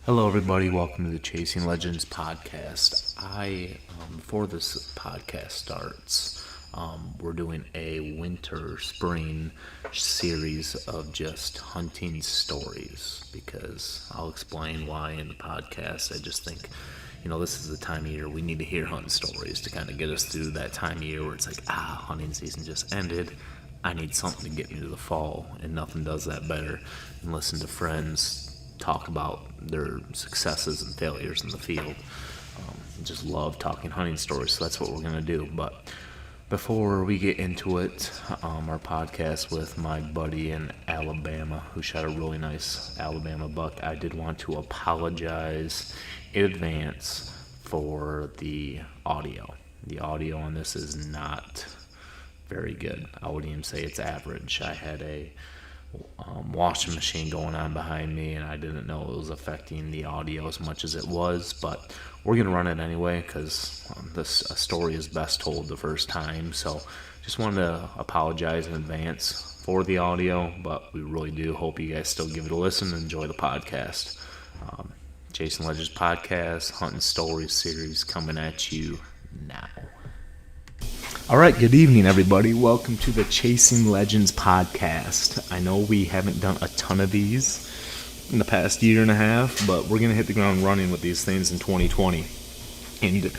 Hello, everybody. Welcome to the Chasing Legends podcast. Before this podcast starts, we're doing a winter-spring series of just hunting stories because I'll explain why in the podcast. I just think, this is the time of year we need to hear hunting stories to kind of get us through that time of year where it's like, hunting season just ended. I need something to get me to the fall, and nothing does that better than listen to friends talk about their successes and failures in the field. Just love talking hunting stories, so that's what we're going to do. But before we get into it, our podcast with my buddy in Alabama who shot a really nice Alabama buck, I did want to apologize in advance for the audio. The audio on this is not very good. I wouldn't even say it's average. I had a washing machine going on behind me, and I didn't know it was affecting the audio as much as it was, but we're going to run it anyway because this story is best told the first time. So just wanted to apologize in advance for the audio, but we really do hope you guys still give it a listen and enjoy the podcast. Chasing Legends podcast, hunting stories series coming at you now. All right, good evening, everybody. Welcome to the Chasing Legends podcast. I know we haven't done a ton of these in the past year and a half, but we're going to hit the ground running with these things in 2020. And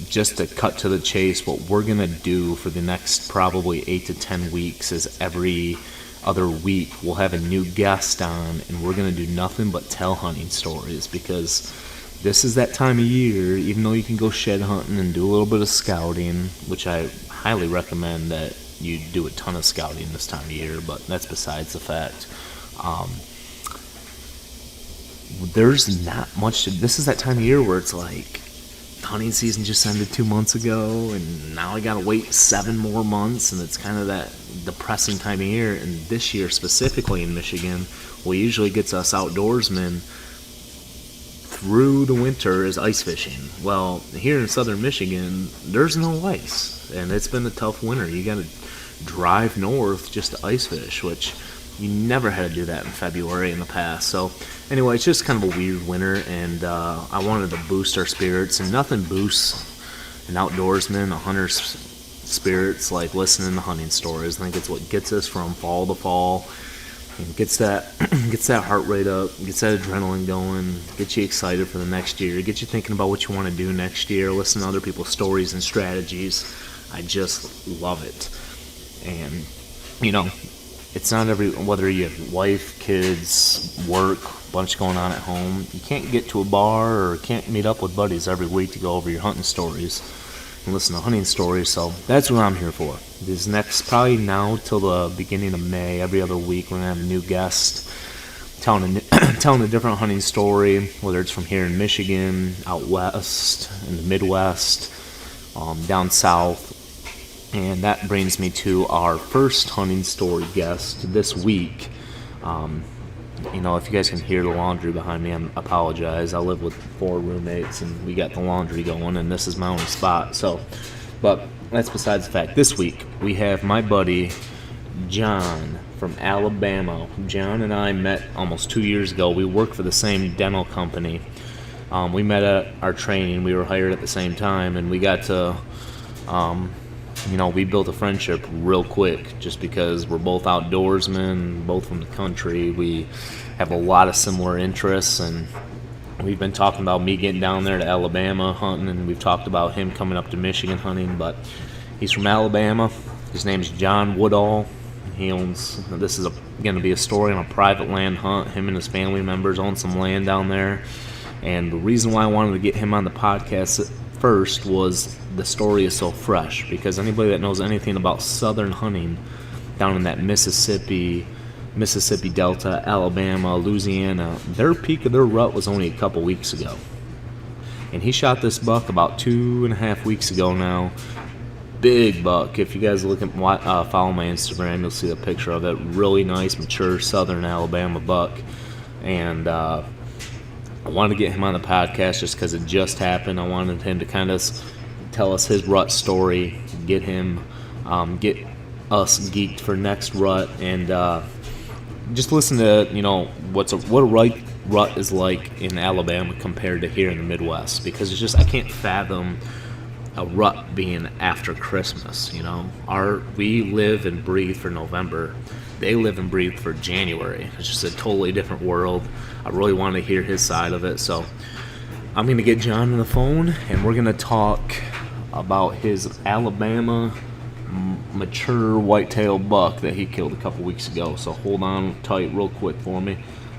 just to cut to the chase, what we're going to do for the next probably 8 to 10 weeks is every other week we'll have a new guest on, and we're going to do nothing but tell hunting stories because this is that time of year. Even though you can go shed hunting and do a little bit of scouting, which I highly recommend that you do a ton of scouting this time of year, but that's besides the fact. There's not much this is that time of year where it's like hunting season just ended 2 months ago, and now I gotta wait 7 more months, and it's kind of that depressing time of year. And this year specifically in Michigan, what usually gets us outdoorsmen through the winter is ice fishing. Well, here in southern Michigan, there's no ice, and it's been a tough winter. You gotta drive north just to ice fish, which you never had to do that in February in the past. So anyway, it's just kind of a weird winter, and I wanted to boost our spirits, and nothing boosts an outdoorsman, a hunter's spirits like listening to hunting stories. I think it's what gets us from fall to fall. And gets that heart rate up, gets that adrenaline going, gets you excited for the next year, gets you thinking about what you want to do next year, listen to other people's stories and strategies. I just love it. And, it's not whether you have wife, kids, work, bunch going on at home, you can't get to a bar or can't meet up with buddies every week to go over your hunting stories and listen to hunting stories. So that's what I'm here for. This next, probably now till the beginning of May, every other week we're going to have a new guest telling a different hunting story, whether it's from here in Michigan, out west, in the Midwest, down south. And that brings me to our first hunting story guest this week. If you guys can hear the laundry behind me, I apologize. I live with 4 roommates, and we got the laundry going, and this is my only spot. But that's besides the fact. This week, we have my buddy, John, from Alabama. John and I met almost 2 years ago. We work for the same dental company. We met at our training. We were hired at the same time, and we got to, we built a friendship real quick just because we're both outdoorsmen, both from the country. We have a lot of similar interests, and we've been talking about me getting down there to Alabama hunting, and we've talked about him coming up to Michigan hunting, but he's from Alabama. His name's John Woodall. This is going to be a story on a private land hunt. Him and his family members own some land down there, and the reason why I wanted to get him on the podcast first was the story is so fresh, because anybody that knows anything about southern hunting down in that Mississippi Delta, Alabama, Louisiana, their peak of their rut was only a couple weeks ago. And he shot this buck about 2.5 weeks ago now. Big buck. If you guys look at follow my Instagram, you'll see a picture of it. Really nice, mature southern Alabama buck. And I wanted to get him on the podcast just because it just happened. I wanted him to kind of tell us his rut story, get us geeked for next rut, and just listen to what a rut is like in Alabama compared to here in the Midwest, because it's just, I can't fathom a rut being after Christmas. We live and breathe for November. They live and breathe for January. It's just a totally different world. I really want to hear his side of it, so I'm going to get John on the phone, and we're going to talk about his Alabama mature whitetail buck that he killed a couple weeks ago. So hold on tight real quick for me.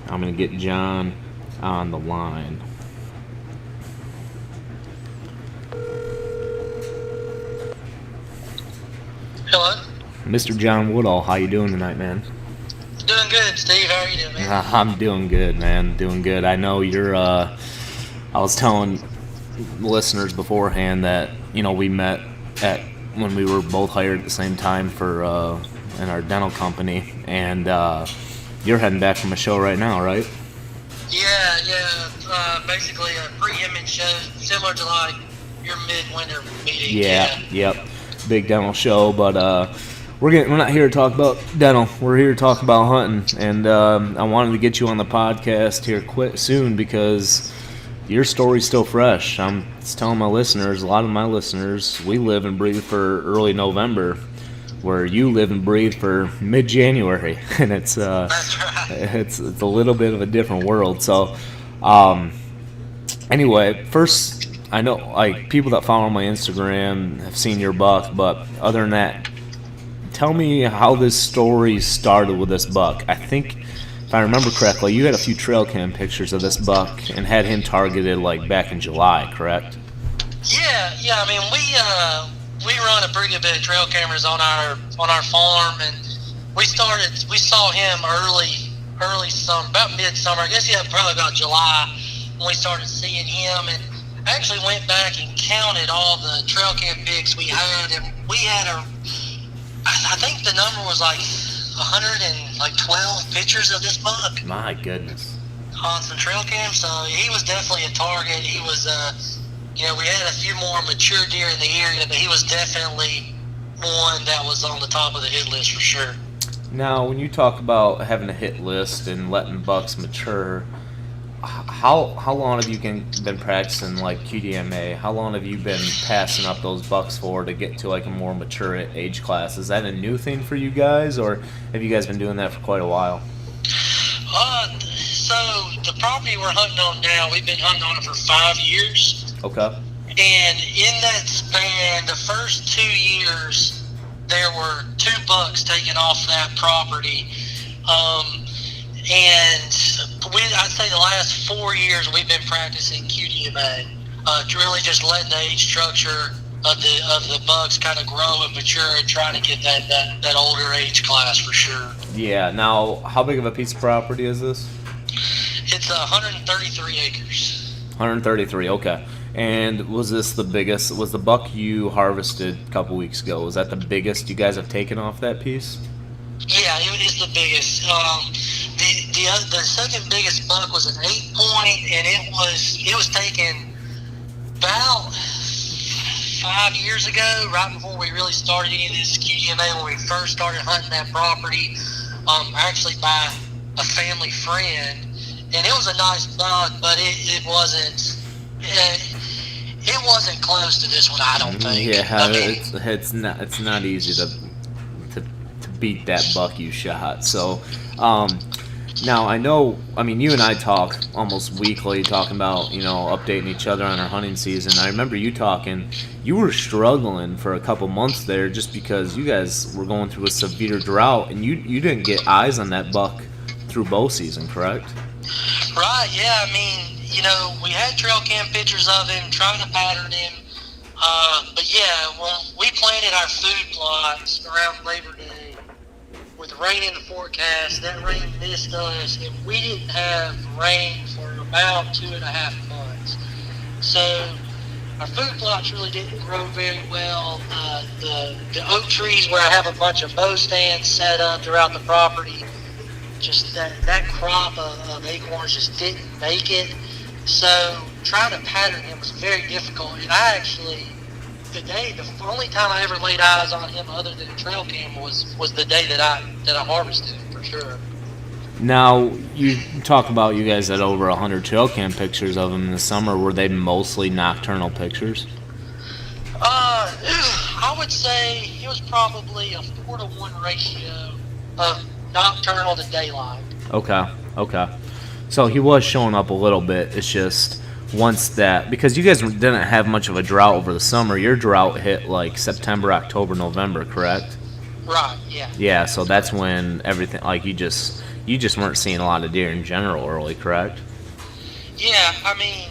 I'm going to get John on the line. Hello? Mr. John Woodall, how you doing tonight, man? Doing good, Steve. How are you doing, man? I'm doing good, man. Doing good. I know you're, I was telling listeners beforehand that, we met when we were both hired at the same time for, in our dental company, and, you're heading back from a show right now, right? Yeah. Basically a pre-image show, similar to like your midwinter meeting. Yeah. Yep. Big dental show, but we're not here to talk about dental. We're here to talk about hunting, and I wanted to get you on the podcast here soon because your story's still fresh. I'm telling my listeners, a lot of my listeners, we live and breathe for early November, where you live and breathe for mid-January, and it's That's right. it's a little bit of a different world. So, anyway, first, I know like people that follow my Instagram have seen your buck, but other than that, tell me how this story started with this buck. I think, if I remember correctly, you had a few trail cam pictures of this buck and had him targeted like back in July, correct? Yeah. I mean, we run a pretty good bit of trail cameras on our farm, and we saw him early summer, about midsummer. I guess probably about July when we started seeing him, and actually went back and counted all the trail cam pics we had, and we had I think the number was like 112 pictures of this buck. My goodness. On some trail cams, so he was definitely a target. He was, we had a few more mature deer in the area, but he was definitely one that was on the top of the hit list for sure. Now, when you talk about having a hit list and letting bucks mature, how long have you been practicing like QDMA? How long have you been passing up those bucks for to get to like a more mature age class? Is that a new thing for you guys, or have you guys been doing that for quite a while? So the property we're hunting on now, we've been hunting on it for 5 years. Okay. And in that span, the first 2 years, there were 2 bucks taken off that property. And I'd say the last 4 years we've been practicing QDMA, really just letting the age structure of the bucks kind of grow and mature and trying to get that older age class for sure. Yeah. Now, how big of a piece of property is this? It's 133 acres. 133. Okay. And was this the biggest? Was the buck you harvested a couple weeks ago? Was that the biggest you guys have taken off that piece? Yeah, it's the biggest. The second biggest buck was an 8-point, and it was taken about 5 years ago, right before we really started any of this QDMA. When we first started hunting that property, actually by a family friend, and it was a nice buck, but it wasn't. It wasn't close to this one, I don't think. Yeah, I mean, it's not easy to beat that buck you shot. So, now you and I talk almost weekly, talking about updating each other on our hunting season. I remember you were struggling for a couple months there just because you guys were going through a severe drought, and you didn't get eyes on that buck through bow season, correct? Right. Yeah. I mean, we had trail cam pictures of him, trying to pattern him. But yeah, well, we planted our food plots around Labor Day with rain in the forecast. That rain missed us, and we didn't have rain for about 2.5 months. So our food plots really didn't grow very well. The oak trees where I have a bunch of bow stands set up throughout the property, just that crop of acorns just didn't make it. So trying to pattern him was very difficult, and I actually, the only time I ever laid eyes on him other than a trail cam was the day that I harvested him, for sure. Now, you talk about you guys had over 100 trail cam pictures of them in the summer. Were they mostly nocturnal pictures? I would say it was probably a 4-to-1 ratio of nocturnal to daylight. Okay. So he was showing up a little bit. It's just once that, because you guys didn't have much of a drought over the summer. Your drought hit like September, October, November, correct? Right, yeah. Yeah, so that's when everything, like you just weren't seeing a lot of deer in general early, correct? Yeah, I mean,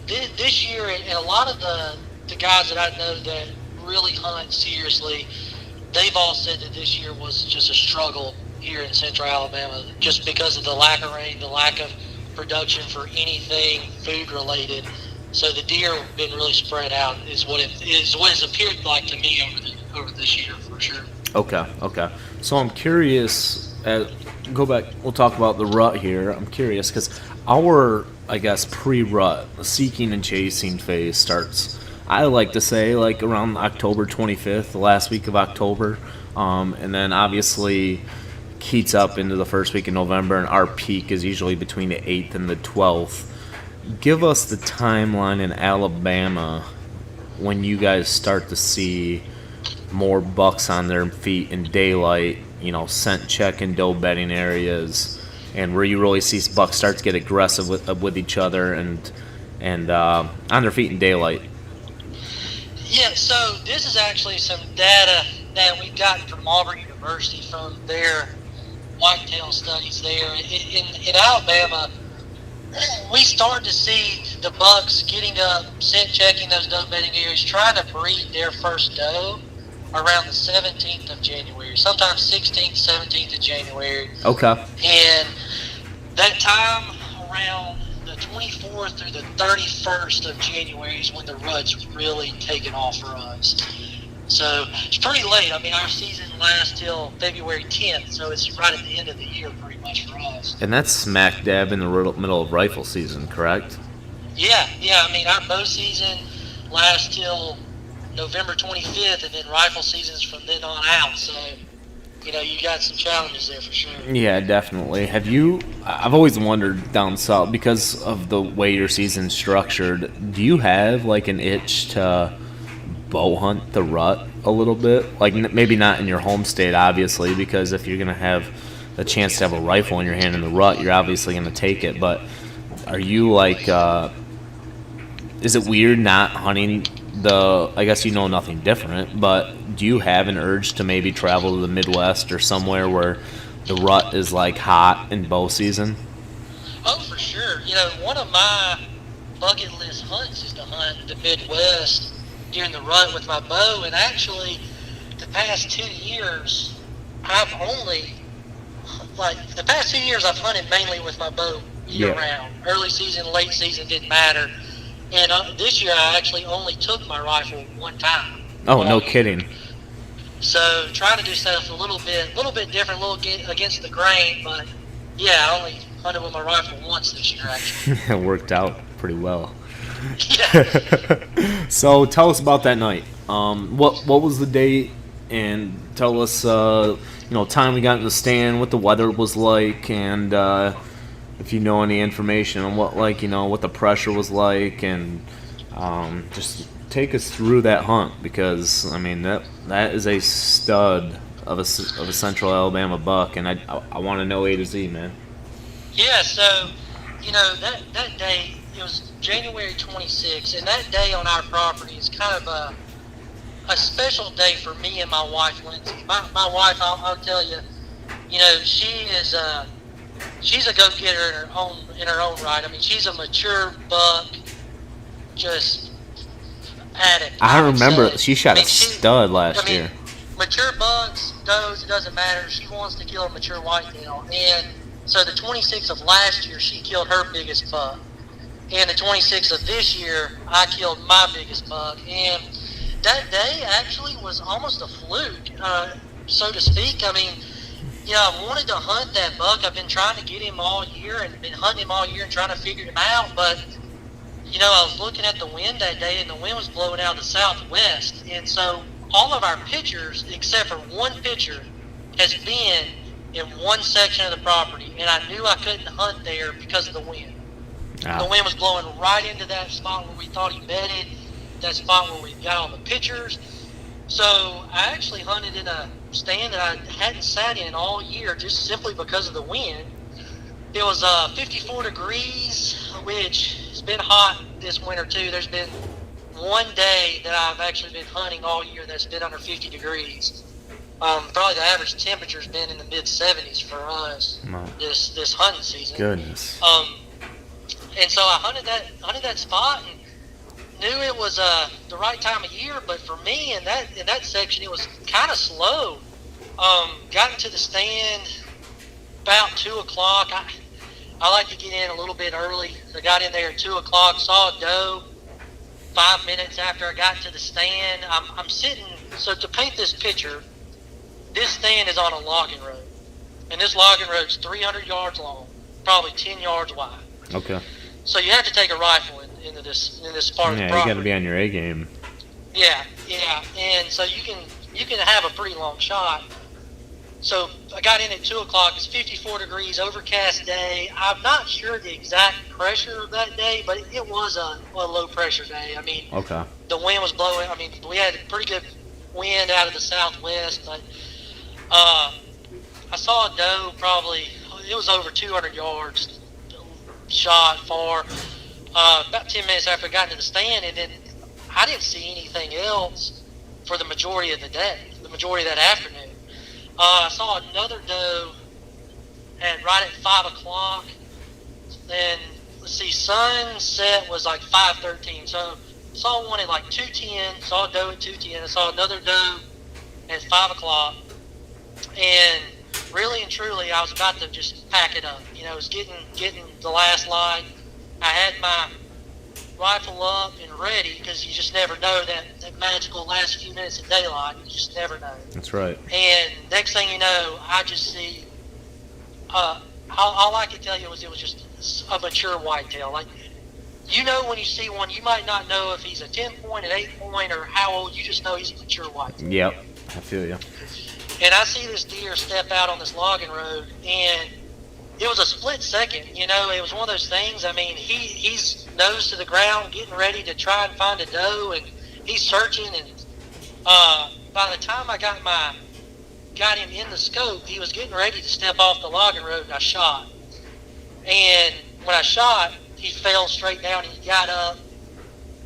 this year, and a lot of the guys that I know that really hunt seriously, they've all said that this year was just a struggle here in central Alabama, just because of the lack of rain, the lack of production for anything food related. So the deer have been really spread out, is what it's appeared like to me over this year for sure. Okay. So I'm curious. Go back. We'll talk about the rut here. I'm curious because our, I guess, pre-rut, the seeking and chasing phase starts, I like to say, like around October 25th, the last week of October, and then obviously heats up into the first week of November, and our peak is usually between the 8th and the 12th. Give us the timeline in Alabama when you guys start to see more bucks on their feet in daylight, scent check and doe bedding areas, and where you really see bucks start to get aggressive with each other and on their feet in daylight. Yeah, so this is actually some data that we've gotten from Auburn University from their whitetail studies there. In Alabama, we start to see the bucks getting up, scent checking those doe bedding areas, trying to breed their first doe around the 17th of January, sometimes 16th, 17th of January. Okay. And that time around the 24th through the 31st of January is when the rut's really taken off for us. So it's pretty late. I mean, our season lasts till February 10th, so it's right at the end of the year pretty much for us. And that's smack dab in the middle of rifle season, correct? Yeah. I mean, our bow season lasts till November 25th, and then rifle season's from then on out. So, you got some challenges there for sure. Yeah, definitely. I've always wondered down south, because of the way your season's structured, do you have like an itch to bow hunt the rut a little bit? Like maybe not in your home state, obviously, because if you're going to have the chance to have a rifle in your hand in the rut, you're obviously going to take it. But are you like, is it weird not hunting I guess nothing different, but do you have an urge to maybe travel to the Midwest or somewhere where the rut is like hot in bow season? Oh, for sure. One of my bucket list hunts is to hunt the Midwest during the rut with my bow, and actually the past 2 years I've hunted mainly with my bow year round. Early season, late season, didn't matter. And this year I actually only took my rifle one time. Oh, no kidding. So trying to do stuff a little bit different, a little against the grain, but yeah, I only hunted with my rifle once this year actually. It worked out pretty well. Yeah. So tell us about that night. What was the date, and tell us time we got in the stand, what the weather was like, and if you know any information on what the pressure was like, and just take us through that hunt, because I mean that is a stud of a Central Alabama buck, and I want to know A to Z, man. Yeah, so that day, it was January 26th, and that day on our property is kind of a special day for me and my wife, Lindsay. My wife, I'll tell you, she's a go-getter in her own right. I mean, she's a mature buck, just addict. I remember she shot a stud last year. Mature bucks, does, it doesn't matter. She wants to kill a mature whitetail. And so the 26th of last year, she killed her biggest buck. And the 26th of this year, I killed my biggest buck. And that day actually was almost a fluke, so to speak. I mean, I wanted to hunt that buck. I've been trying to get him all year and been hunting him all year and trying to figure him out. But, I was looking at the wind that day, and the wind was blowing out of the southwest. And so all of our pictures, except for one picture, has been in one section of the property, and I knew I couldn't hunt there because of the wind. The wind was blowing right into that spot where we thought he bedded, that spot where we got all the pictures. So I actually hunted in a stand that I hadn't sat in all year just simply because of the wind. It was 54 degrees, which has been hot this winter too. There's been one day that I've actually been hunting all year that's been under 50 degrees. Probably the average temperature's been in the mid 70s for us this hunting season. Goodness. And so I hunted that spot and knew it was the right time of year, but for me in that section it was kind of slow. Got into the stand about 2 o'clock. I like to get in a little bit early. I got in there at 2 o'clock, saw a doe 5 minutes after I got to the stand. I'm sitting, so to paint this picture, this stand is on a logging road. And this logging road's 300 yards long, probably 10 yards wide. Okay. So you have to take a rifle into this part of the property. Yeah, you got to be on your A game. Yeah, and so you can have a pretty long shot. So I got in at 2 o'clock. It's 54 degrees, overcast day. I'm not sure the exact pressure of that day, but it was a low pressure day. I mean, okay. The wind was blowing. I mean, we had a pretty good wind out of the southwest, but I saw a doe probably, it was over 200 yards, shot far, about 10 minutes after I got into the stand, and then I didn't see anything else for the majority of the day, the majority of that afternoon. I saw another doe right at 5 o'clock, and let's see, sunset was like 5:13, so saw one at like 2:10, saw a doe at 2:10, I saw another doe at 5 o'clock, and really and truly, I was about to just pack it up. You know, it was getting the last light. I had my rifle up and ready because you just never know that magical last few minutes of daylight. You just never know. That's right. And next thing you know, I just see. All I could tell you was it was just a mature whitetail. Like, you know, when you see one, you might not know if he's a 10-point, an 8-point, or how old. You just know he's a mature whitetail. Yep, I feel you. And I see this deer step out on this logging road, and it was a split second. You know, it was one of those things. I mean, he's nose to the ground, getting ready to try and find a doe, and he's searching. And by the time I got him in the scope, he was getting ready to step off the logging road, and I shot. And when I shot, he fell straight down, and he got up,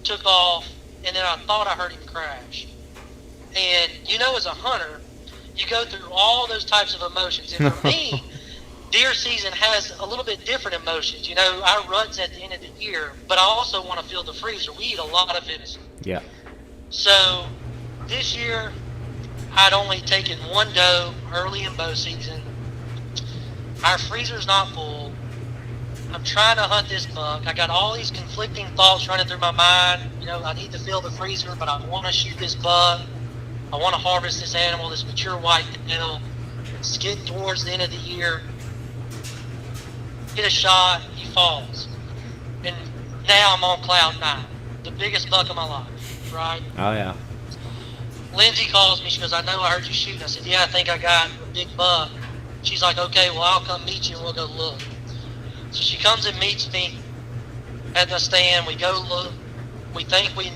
took off, and then I thought I heard him crash. And, you know, as a hunter, you go through all those types of emotions. And for me, deer season has a little bit different emotions. You know, our rut's at the end of the year, but I also want to fill the freezer. We eat a lot of venison. Yeah. So this year, I'd only taken one doe early in bow season. Our freezer's not full. I'm trying to hunt this buck. I got all these conflicting thoughts running through my mind. You know, I need to fill the freezer, but I want to shoot this buck. I want to harvest this animal, this mature whitetail. It's getting towards the end of the year. Get a shot, he falls. And now I'm on cloud 9. The biggest buck of my life, right? Oh, yeah. Lindsay calls me. She goes, I know I heard you shooting. I said, yeah, I think I got a big buck. She's like, okay, well, I'll come meet you and we'll go look. So she comes and meets me at the stand. We go look. We think we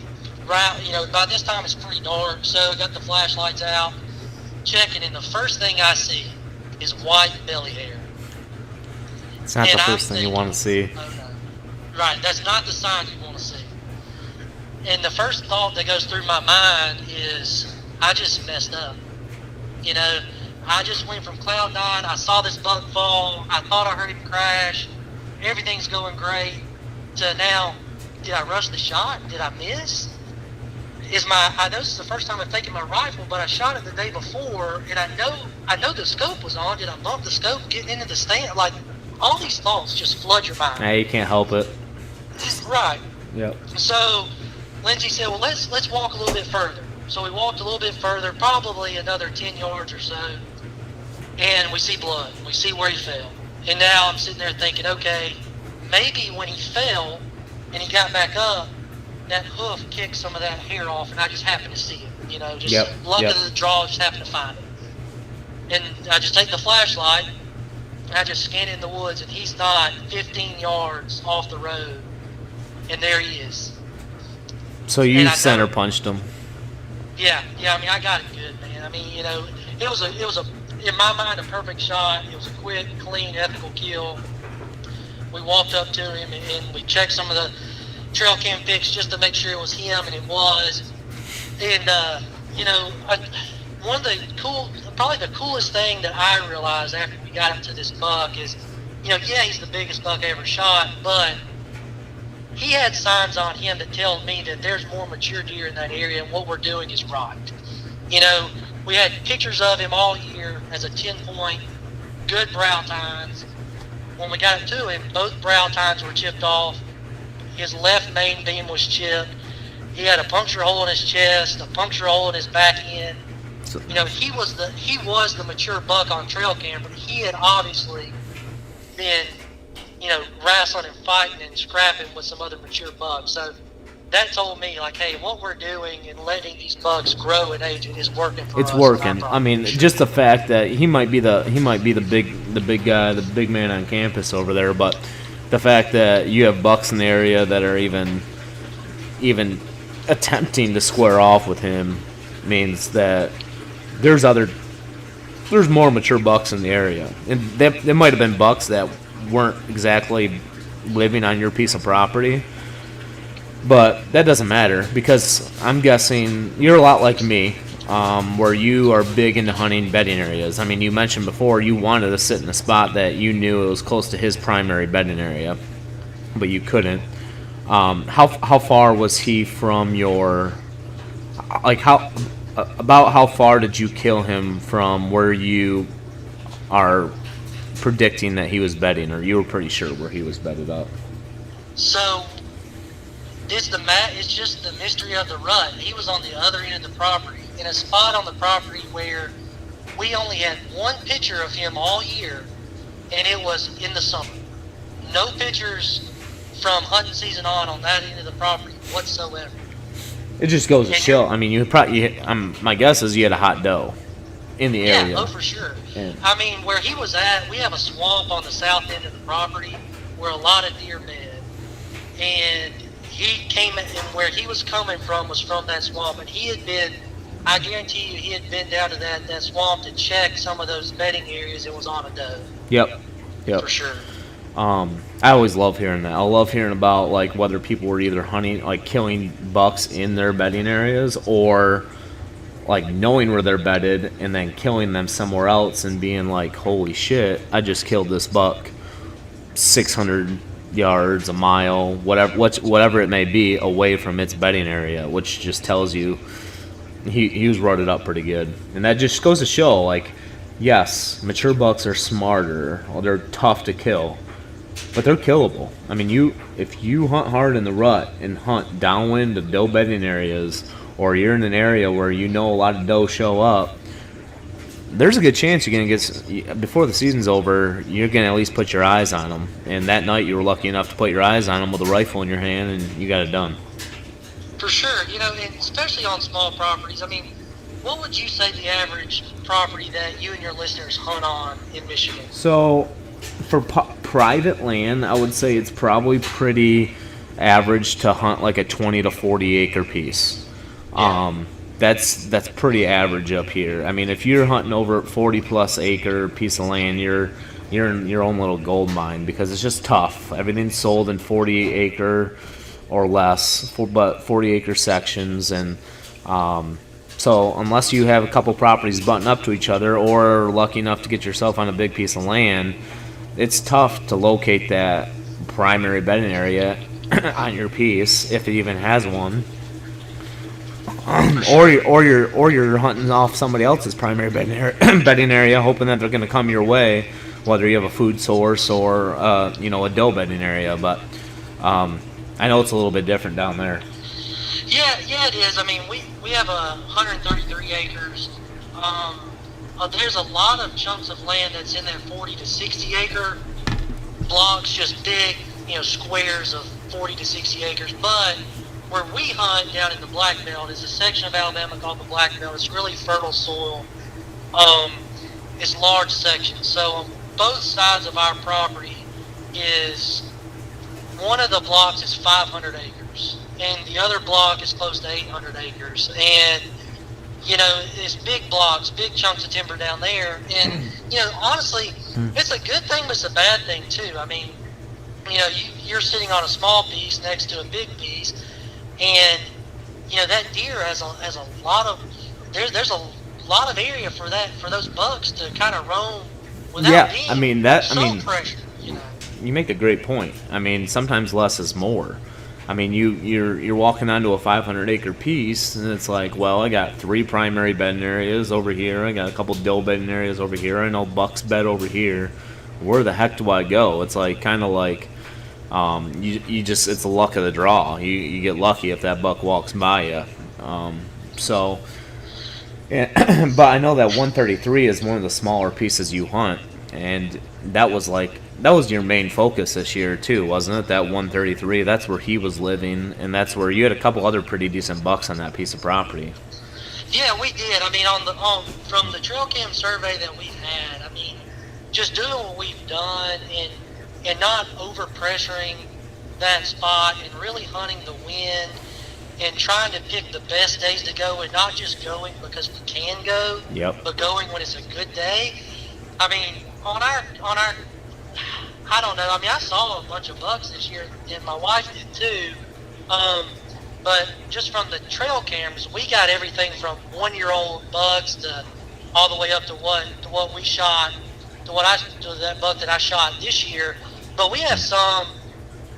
route, you know, by this time it's pretty dark, so got the flashlights out, checking, and the first thing I see is white belly hair. It's not the first thing you want to see. Oh, no. Right, that's not the sign you want to see. And the first thought that goes through my mind is, I just messed up. You know, I just went from cloud 9, I saw this buck fall, I thought I heard him crash, everything's going great, to now, did I rush the shot? Did I miss? I know this is the first time I've taken my rifle, but I shot it the day before, and I know the scope was on. Did I bump the scope getting into the stand? Like, all these thoughts just flood your mind. Nah, you can't help it. Right. Yep. So Lindsay said, well, let's walk a little bit further. So we walked a little bit further, probably another 10 yards or so, and we see blood. We see where he fell. And now I'm sitting there thinking, okay, maybe when he fell and he got back up, that hoof kicked some of that hair off, and I just happened to see it. You know, just luck of the draw, just happened to find it. And I just take the flashlight, and I just scan in the woods, and he's not 15 yards off the road, and there he is. So you center punched him. Yeah. I mean, I got it good, man. I mean, it was a in my mind a perfect shot. It was a quick, clean, ethical kill. We walked up to him and we checked some of the trail cam pics just to make sure it was him, and it was. And one of probably the coolest thing that I realized after we got into this buck is, he's the biggest buck I ever shot, but he had signs on him that tell me that there's more mature deer in that area, and what we're doing is right. We had pictures of him all year as a 10-point, good brow tines. When we got it to him, both brow tines were chipped off. His left main beam was chipped. He had a puncture hole in his chest, a puncture hole in his back end. He was the mature buck on trail cam, but he had obviously been, wrestling and fighting and scrapping with some other mature bucks. So that told me, like, hey, what we're doing and letting these bucks grow and age is working for us. It's working. I mean, just the fact that he might be the big guy, the big man on campus over there, but the fact that you have bucks in the area that are even attempting to square off with him means that there's more mature bucks in the area, and there might have been bucks that weren't exactly living on your piece of property. But that doesn't matter, because I'm guessing you're a lot like me, where you are big into hunting bedding areas. I mean, you mentioned before you wanted to sit in a spot that you knew it was close to his primary bedding area, but you couldn't. How far was he from your, about how far did you kill him from where you are predicting that he was bedding, or you were pretty sure where he was bedded up? So it's just the mystery of the rut. He was on the other end of the property, in a spot on the property where we only had one picture of him all year, and it was in the summer. No pictures from hunting season on that end of the property whatsoever. It just goes to show. I mean, my guess is you had a hot doe in the area. Yeah, for sure. Yeah. I mean, where he was at, we have a swamp on the south end of the property where a lot of deer bed, and he came, and where he was coming from was from that swamp, and I guarantee you, he had been down to that swamp to check some of those bedding areas and was on a doe. Yep. For sure. I always love hearing that. I love hearing about, like, whether people were either hunting, like, killing bucks in their bedding areas, or, like, knowing where they're bedded and then killing them somewhere else and being like, holy shit, I just killed this buck 600 yards, a mile, whatever it may be, away from its bedding area, which just tells you he was rutted up pretty good. And that just goes to show, like, yes, mature bucks are smarter, or they're tough to kill, but they're killable. I mean, if you hunt hard in the rut and hunt downwind of doe bedding areas, or you're in an area where you know a lot of doe show up, there's a good chance you're going to get, before the season's over, you're going to at least put your eyes on them. And that night you were lucky enough to put your eyes on them with a rifle in your hand, and you got it done. For sure. And especially on small properties. I mean, what would you say the average property that you and your listeners hunt on in Michigan? So, for private land, I would say it's probably pretty average to hunt like a 20 to 40 acre piece. Yeah. That's pretty average up here. I mean, if you're hunting over 40 plus acre piece of land, you're in your own little gold mine, because it's just tough. Everything's sold in 40 acre or less, but 40 acre sections, and so unless you have a couple properties butting up to each other, or are lucky enough to get yourself on a big piece of land, it's tough to locate that primary bedding area on your piece, if it even has one. Or you're hunting off somebody else's primary bedding area, hoping that they're going to come your way, whether you have a food source or a doe bedding area. But I know it's a little bit different down there. Yeah, it is. I mean, we have 133 acres. There's a lot of chunks of land that's in there 40 to 60 acre blocks, just big, squares of 40 to 60 acres. But where we hunt down in the Black Belt is a section of Alabama called the Black Belt. It's really fertile soil. it's large sections. So on both sides of our property is, one of the blocks is 500 acres, and the other block is close to 800 acres. And, it's big blocks, big chunks of timber down there. And, honestly, it's a good thing, but it's a bad thing, too. I mean, you're sitting on a small piece next to a big piece, and, that deer has a lot of, there's a lot of area for those bucks to kind of roam without being pressure. You make a great point. I mean, sometimes less is more. I mean, you're walking onto a 500-acre piece, and it's like, well, I got 3 primary bedding areas over here. I got a couple doe bedding areas over here. I know bucks bed over here. Where the heck do I go? It's like kind of like you just, it's the luck of the draw. You get lucky if that buck walks by you. But I know that 133 is one of the smaller pieces you hunt, and that was your main focus this year too, wasn't it? That 133, that's where he was living, and that's where you had a couple other pretty decent bucks on that piece of property. Yeah, we did. I mean, from the trail cam survey that we've had, I mean, just doing what we've done and not over pressuring that spot and really hunting the wind and trying to pick the best days to go, and not just going because we can go, but going when it's a good day. I mean, on our I don't know. I mean, I saw a bunch of bucks this year, and my wife did too. But just from the trail cameras, we got everything from 1-year-old bucks to all the way up to what we shot, to that buck that I shot this year. But we have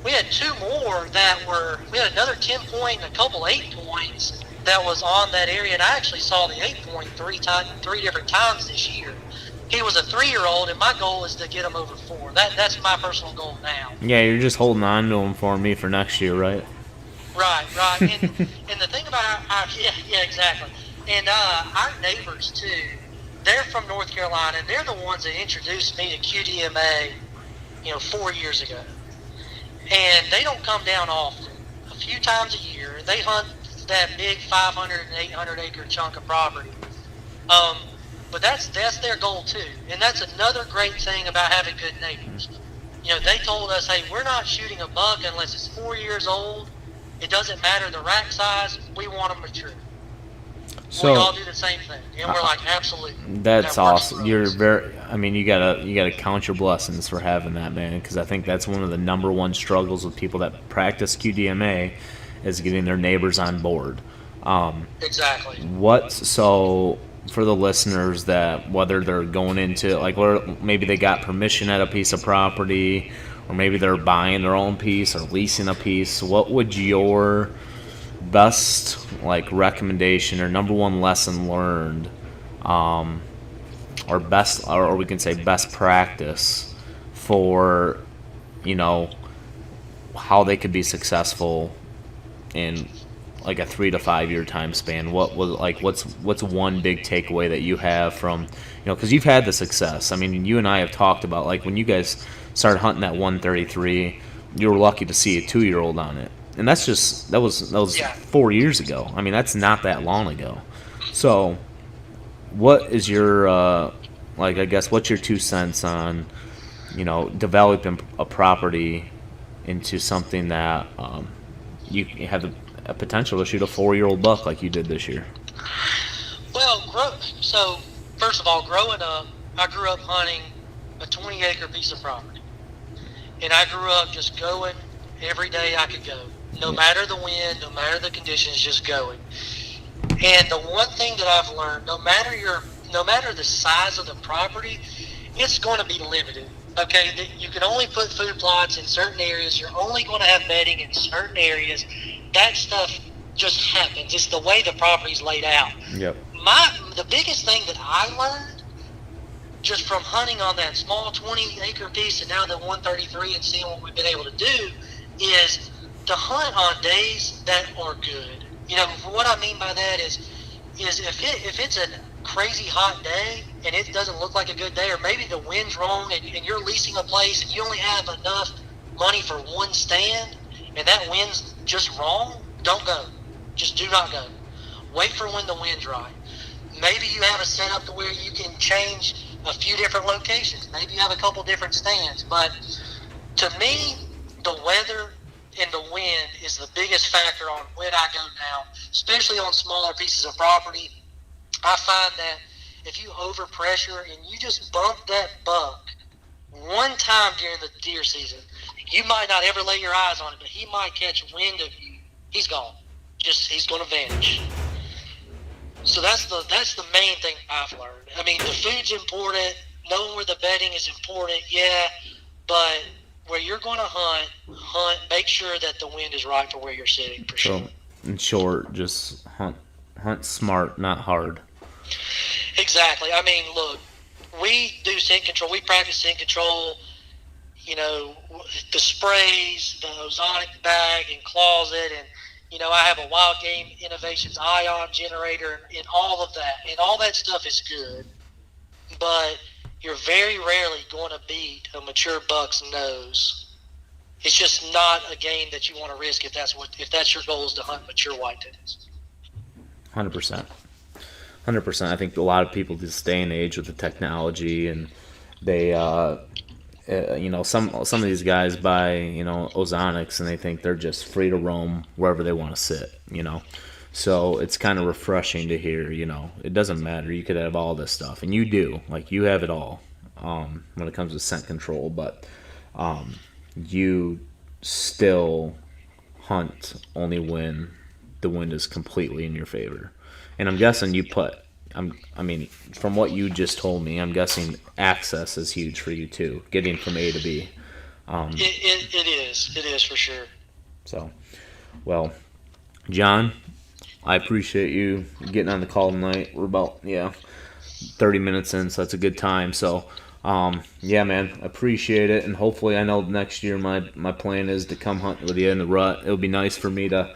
we had 2 more we had another 10 point and a couple 8 points that was on that area, and I actually saw the 8 point 3 different times this year. He was a 3-year-old, and my goal is to get him over 4. That's my personal goal now. Yeah, you're just holding on to him for me for next year, right? Right. And the thing about yeah, exactly. And our neighbors too, they're from North Carolina, and they're the ones that introduced me to QDMA, 4 years ago. And they don't come down often. A few times a year, they hunt that big 500 and 800 acre chunk of property. But that's their goal too, and that's another great thing about having good neighbors. They told us, hey, we're not shooting a buck unless it's 4 years old. It doesn't matter the rack size. We want them mature. So we all do the same thing, and we're like, absolutely. That's awesome. You're you gotta count your blessings for having that, man, because I think that's one of the number one struggles with people that practice QDMA is getting their neighbors on board. Exactly. So for the listeners, that whether they're going into or maybe they got permission at a piece of property, or maybe they're buying their own piece or leasing a piece, what would your best recommendation or number one lesson learned, or we can say best practice for how they could be successful in a 3 to 5 year time span? What was what's one big takeaway that you have from, because you've had the success. I mean, you and I have talked about when you guys started hunting that 133, you were lucky to see a 2-year-old on it, and that was 4 years ago. I mean, that's not that long ago. So what is your I guess what's your 2 cents on developing a property into something that you have a potential to shoot a 4-year-old buck like you did this year? Well, so first of all, growing up, I grew up hunting a 20-acre piece of property, and I grew up just going every day I could go, no matter the wind, no matter the conditions, just going. And the one thing that I've learned, no matter the size of the property, it's going to be limited. Okay, you can only put food plots in certain areas. You're only going to have bedding in certain areas. That stuff just happens. It's the way the property's laid out. Yep. The biggest thing that I learned just from hunting on that small 20-acre piece and now the 133 and seeing what we've been able to do is to hunt on days that are good. What I mean by that is if it's a crazy hot day and it doesn't look like a good day, or maybe the wind's wrong and you're leasing a place and you only have enough money for one stand and that wind's just wrong, don't go. Just do not go. Wait for when the wind's right. Maybe you have a setup to where you can change a few different locations. Maybe you have a couple different stands. But to me, the weather and the wind is the biggest factor on when I go down, especially on smaller pieces of property. I find that if you overpressure and you just bump that buck one time during the deer season, you might not ever lay your eyes on it, but he might catch wind of you. He's gone. He's going to vanish. So that's the main thing I've learned. I mean, the food's important. Knowing where the bedding is important, yeah. But where you're going to hunt, make sure that the wind is right for where you're sitting, for sure. So, in short, just hunt smart, not hard. Exactly. I mean, look, we do scent control. We practice scent control. You know, the sprays, the ozonic bag and closet, and I have a Wild Game Innovations ion generator and all of that. And all that stuff is good. But you're very rarely going to beat a mature buck's nose. It's just not a game that you want to risk if that's your goal is to hunt mature whitetails. 100%. 100%. I think a lot of people this day and age with the technology, and they some of these guys buy ozonics and they think they're just free to roam wherever they want to sit, so it's kind of refreshing to hear, it doesn't matter, you could have all this stuff, and you do, like, you have it all when it comes to scent control, but you still hunt only when the wind is completely in your favor. And I'm guessing from what you just told me, I'm guessing access is huge for you too, getting from A to B. It is for sure. So, well, John, I appreciate you getting on the call tonight. We're about 30 minutes in, so that's a good time. So, yeah, man, appreciate it, and hopefully, I know next year my plan is to come hunt with you in the rut. It would be nice for me to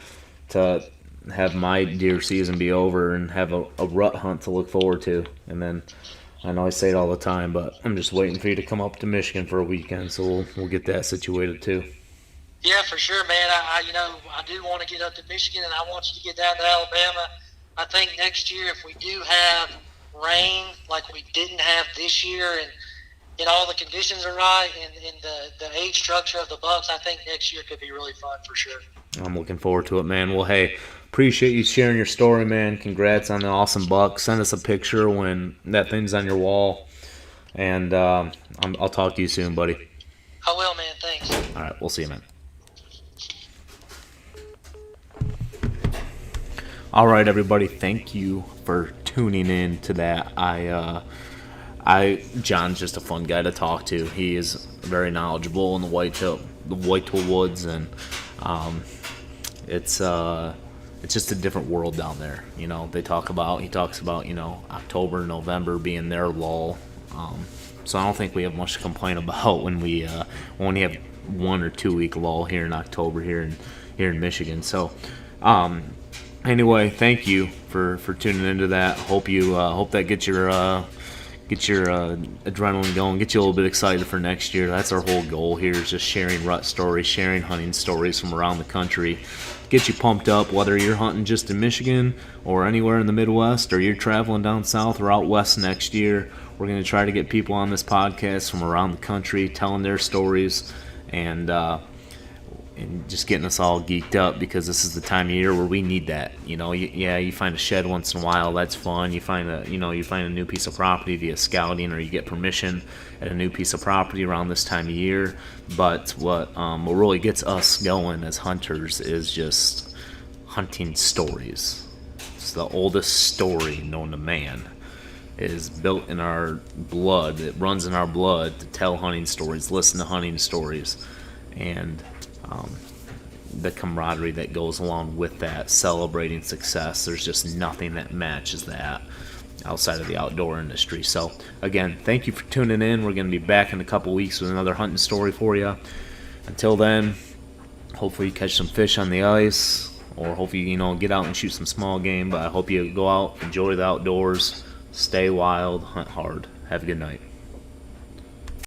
have my deer season be over and have a rut hunt to look forward to. And then, I know I say it all the time, but I'm just waiting for you to come up to Michigan for a weekend, so we'll get that situated too. Yeah, for sure, man. I do want to get up to Michigan, and I want you to get down to Alabama. I think next year, if we do have rain like we didn't have this year, and all the conditions are right, and the age structure of the bucks, I think next year could be really fun for sure. I'm looking forward to it, man. Well, hey, appreciate you sharing your story, man. Congrats on the awesome buck. Send us a picture when that thing's on your wall, and I'll talk to you soon, buddy. I will, man. Thanks. All right, we'll see you, man. All right, everybody. Thank you for tuning in to that. John's just a fun guy to talk to. He is very knowledgeable in the whitetail woods, and it's just a different world down there. He talks about October, November being their lull. So I don't think we have much to complain about when we only have 1 or 2 week lull here in October here in Michigan. So anyway, thank you for tuning into that. Hope that gets your adrenaline going, get you a little bit excited for next year. That's our whole goal here, is just sharing rut stories, sharing hunting stories from around the country. Get you pumped up, whether you're hunting just in Michigan or anywhere in the Midwest, or you're traveling down south or out west next year. We're going to try to get people on this podcast from around the country telling their stories and just getting us all geeked up, because this is the time of year where we need that. You find a shed once in a while, that's fun. You find a new piece of property via scouting, or you get permission at a new piece of property around this time of year. But what really gets us going as hunters is just hunting stories. It's the oldest story known to man. It is built in our blood. It runs in our blood to tell hunting stories, listen to hunting stories, and the camaraderie that goes along with that, celebrating success. There's just nothing that matches that outside of the outdoor industry. So again, thank you for tuning in. We're going to be back in a couple weeks with another hunting story for you. Until then, hopefully you catch some fish on the ice, or hopefully get out and shoot some small game. But I hope you go out, enjoy the outdoors, stay wild, hunt hard. Have a good night.